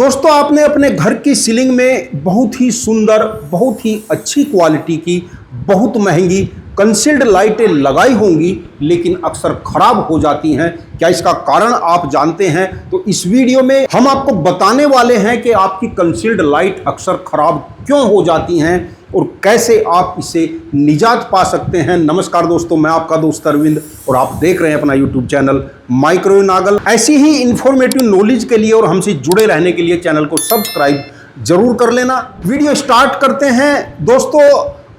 दोस्तों, आपने अपने घर की सीलिंग में बहुत ही सुंदर, बहुत ही अच्छी क्वालिटी की, बहुत महंगी कंसील्ड लाइटें लगाई होंगी, लेकिन अक्सर खराब हो जाती हैं। क्या इसका कारण आप जानते हैं? तो इस वीडियो में हम आपको बताने वाले हैं कि आपकी कंसील्ड लाइट अक्सर खराब क्यों हो जाती हैं और कैसे आप इससे निजात पा सकते हैं। नमस्कार दोस्तों, मैं आपका दोस्त अरविंद और आप देख रहे हैं अपना यूट्यूब चैनल माइक्रो नागल। ऐसी ही इंफॉर्मेटिव नॉलेज के लिए और हमसे जुड़े रहने के लिए चैनल को सब्सक्राइब जरूर कर लेना। वीडियो स्टार्ट करते हैं। दोस्तों,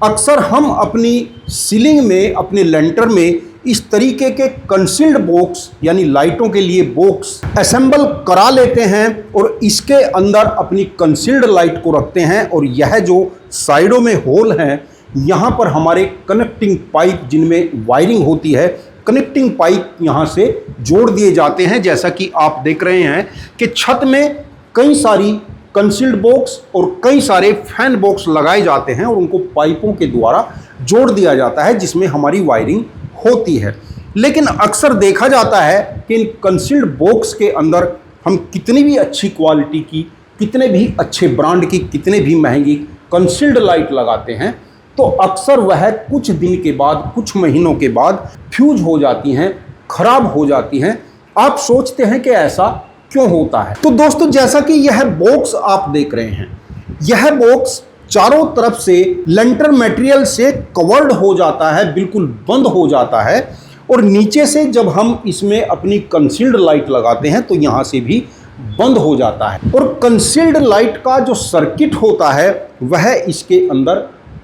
अक्सर हम अपनी सीलिंग में, अपने लेंटर में इस तरीके के कंसील्ड बॉक्स यानी लाइटों के लिए बॉक्स असेंबल करा लेते हैं और इसके अंदर अपनी कंसील्ड लाइट को रखते हैं। और यह जो साइडों में होल हैं, यहाँ पर हमारे कनेक्टिंग पाइप, जिनमें वायरिंग होती है, कनेक्टिंग पाइप यहाँ से जोड़ दिए जाते हैं। जैसा कि आप देख रहे हैं कि छत में कई सारी कंसील्ड बॉक्स और कई सारे फैन बॉक्स लगाए जाते हैं और उनको पाइपों के द्वारा जोड़ दिया जाता है, जिसमें हमारी वायरिंग होती है। लेकिन अक्सर देखा जाता है कि इन कंसील्ड बॉक्स के अंदर हम कितनी भी अच्छी क्वालिटी की, कितने भी अच्छे ब्रांड की, कितने भी महंगी कंसील्ड लाइट लगाते हैं, तो अक्सर वह कुछ दिन के बाद, कुछ महीनों के बाद फ्यूज हो जाती हैं, खराब हो जाती हैं। आप सोचते हैं कि ऐसा क्यों होता है? तो दोस्तों, जैसा कि यह बॉक्स आप देख रहे हैं, यह बॉक्स चारों तरफ से लेंटर मटेरियल से कवर्ड हो जाता है, बिल्कुल बंद हो जाता है। और नीचे से जब हम इसमें अपनी कंसील्ड लाइट लगाते हैं तो यहाँ से भी बंद हो जाता है। और कंसील्ड लाइट का जो सर्किट होता है वह इसके अंदर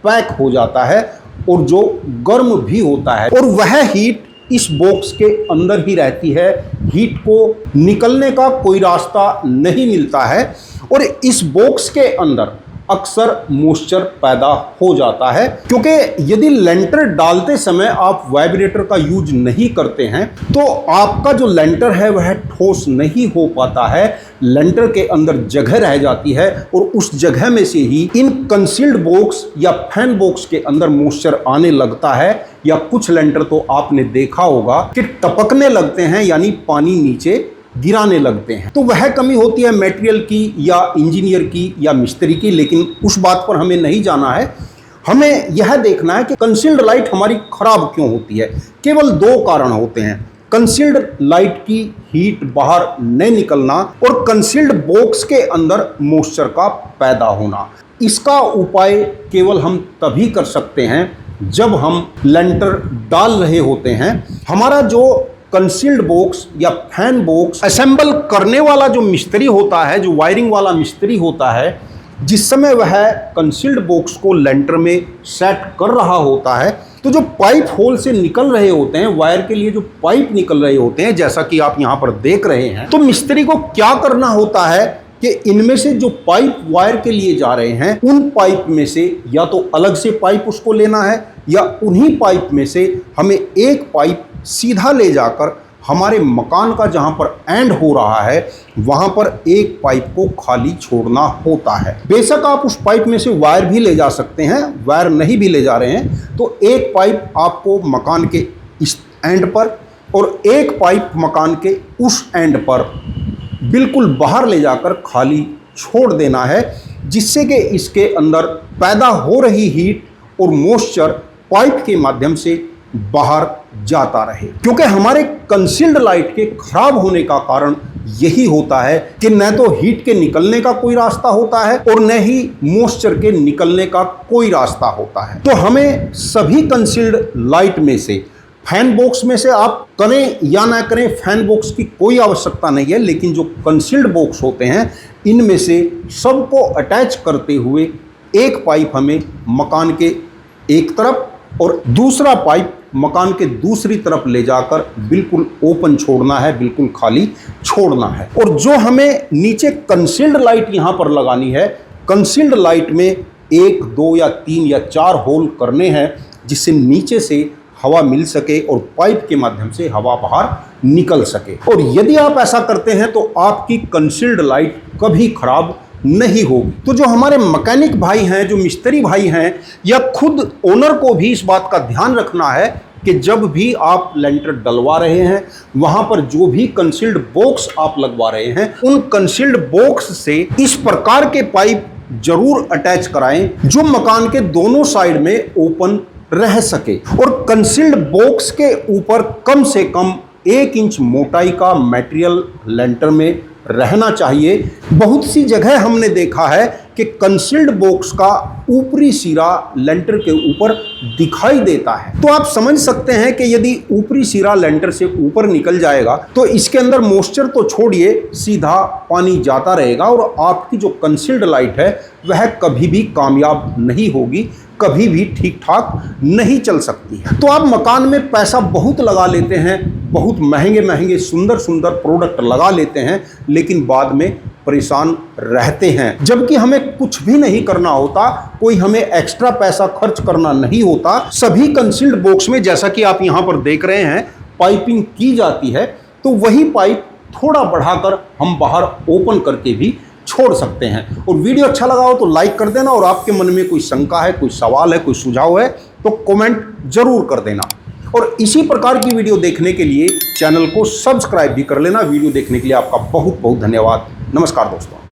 पैक हो जाता है और जो गर्म भी होता है, और वह हीट इस बॉक्स के अंदर ही रहती है। हीट को निकलने का कोई रास्ता नहीं मिलता है और इस बॉक्स के अंदर अक्सर मॉइस्चर पैदा हो जाता है, क्योंकि यदि लेंटर डालते समय आप वाइब्रेटर का यूज नहीं करते हैं तो आपका जो लेंटर है वह ठोस नहीं हो पाता है। लेंटर के अंदर जगह रह जाती है और उस जगह में से ही इन कंसील्ड बॉक्स या फैन बॉक्स के अंदर मॉइस्चर आने लगता है। या कुछ लेंटर तो आपने देखा होगा कि टपकने लगते हैं, यानी पानी नीचे गिराने लगते हैं। तो वह कमी होती है मटेरियल की या इंजीनियर की या मिस्त्री की, लेकिन उस बात पर हमें नहीं जाना है। हमें यह देखना है कि कंसील्ड लाइट हमारी खराब क्यों होती है। केवल दो कारण होते हैं: कंसील्ड लाइट की हीट बाहर नहीं निकलना और कंसील्ड बॉक्स के अंदर मॉइस्चर का पैदा होना। इसका उपाय केवल हम तभी कर सकते हैं जब हम लेंटर डाल रहे होते हैं। हमारा जो कंसील्ड बॉक्स या फैन बॉक्स असेंबल करने वाला जो मिस्त्री होता है, जो वायरिंग वाला मिस्त्री होता है, जिस समय वह कंसील्ड बॉक्स को लेंटर में सेट कर रहा होता है, तो जो पाइप होल से निकल रहे होते हैं, वायर के लिए जो पाइप निकल रहे होते हैं, जैसा कि आप यहाँ पर देख रहे हैं, तो मिस्त्री को क्या करना होता है कि इनमें से जो पाइप वायर के लिए जा रहे हैं, उन पाइप में से या तो अलग से पाइप उसको लेना है या उन्हीं पाइप में से हमें एक पाइप सीधा ले जाकर हमारे मकान का जहां पर एंड हो रहा है वहां पर एक पाइप को खाली छोड़ना होता है। बेशक आप उस पाइप में से वायर भी ले जा सकते हैं, वायर नहीं भी ले जा रहे हैं तो एक पाइप आपको मकान के इस एंड पर और एक पाइप मकान के उस एंड पर बिल्कुल बाहर ले जाकर खाली छोड़ देना है, जिससे कि इसके अंदर पैदा हो रही हीट और मॉइस्चर पाइप के माध्यम से बाहर जाता रहे। क्योंकि हमारे कंसील्ड लाइट के खराब होने का कारण यही होता है कि न तो हीट के निकलने का कोई रास्ता होता है और न ही मॉइस्चर के निकलने का कोई रास्ता होता है। तो हमें सभी कंसील्ड लाइट में से, फैन बॉक्स में से आप करें या ना करें, फैन बॉक्स की कोई आवश्यकता नहीं है, लेकिन जो कंसील्ड बॉक्स होते हैं इनमें से सबको अटैच करते हुए एक पाइप हमें मकान के एक तरफ और दूसरा पाइप मकान के दूसरी तरफ ले जाकर बिल्कुल ओपन छोड़ना है, बिल्कुल खाली छोड़ना है। और जो हमें नीचे कंसील्ड लाइट यहाँ पर लगानी है, कंसील्ड लाइट में 1, 2 या 3 या 4 होल करने हैं, जिससे नीचे से हवा मिल सके और पाइप के माध्यम से हवा बाहर निकल सके। और यदि आप ऐसा करते हैं तो आपकी कंसील्ड लाइट कभी खराब नहीं होगी। तो जो हमारे मैकेनिक भाई हैं, जो मिस्त्री भाई हैं, या खुद ओनर को भी इस बात का ध्यान रखना है कि जब भी आप लेंटर डलवा रहे हैं, वहां पर जो भी कंसील्ड बॉक्स आप लगवा रहे हैं, उन कंसील्ड बॉक्स से इस प्रकार के पाइप जरूर अटैच कराएं जो मकान के दोनों साइड में ओपन रह सके। और कंसील्ड बॉक्स के ऊपर कम से कम 1 इंच मोटाई का मटेरियल लेंटर में रहना चाहिए। बहुत सी जगह हमने देखा है कि कंसील्ड बॉक्स का ऊपरी सिरा लेंटर के ऊपर दिखाई देता है। तो आप समझ सकते हैं कि यदि ऊपरी सिरा लेंटर से ऊपर निकल जाएगा तो इसके अंदर मॉइस्चर तो छोड़िए, सीधा पानी जाता रहेगा और आपकी जो कंसील्ड लाइट है वह कभी भी कामयाब नहीं होगी, कभी भी ठीक ठाक नहीं चल सकती है। तो आप मकान में पैसा बहुत लगा लेते हैं, बहुत महंगे महंगे सुंदर सुंदर प्रोडक्ट लगा लेते हैं, लेकिन बाद में परेशान रहते हैं। जबकि हमें कुछ भी नहीं करना होता, कोई हमें एक्स्ट्रा पैसा खर्च करना नहीं होता। सभी कंसील्ड बॉक्स में जैसा कि आप यहां पर देख रहे हैं पाइपिंग की जाती है, तो वही पाइप थोड़ा बढ़ाकर हम बाहर ओपन करके भी छोड़ सकते हैं। और वीडियो अच्छा लगा हो तो लाइक कर देना, और आपके मन में कोई शंका है, कोई सवाल है, कोई सुझाव है तो कमेंट जरूर कर देना। और इसी प्रकार की वीडियो देखने के लिए चैनल को सब्सक्राइब भी कर लेना। वीडियो देखने के लिए आपका बहुत बहुत धन्यवाद। नमस्कार दोस्तों।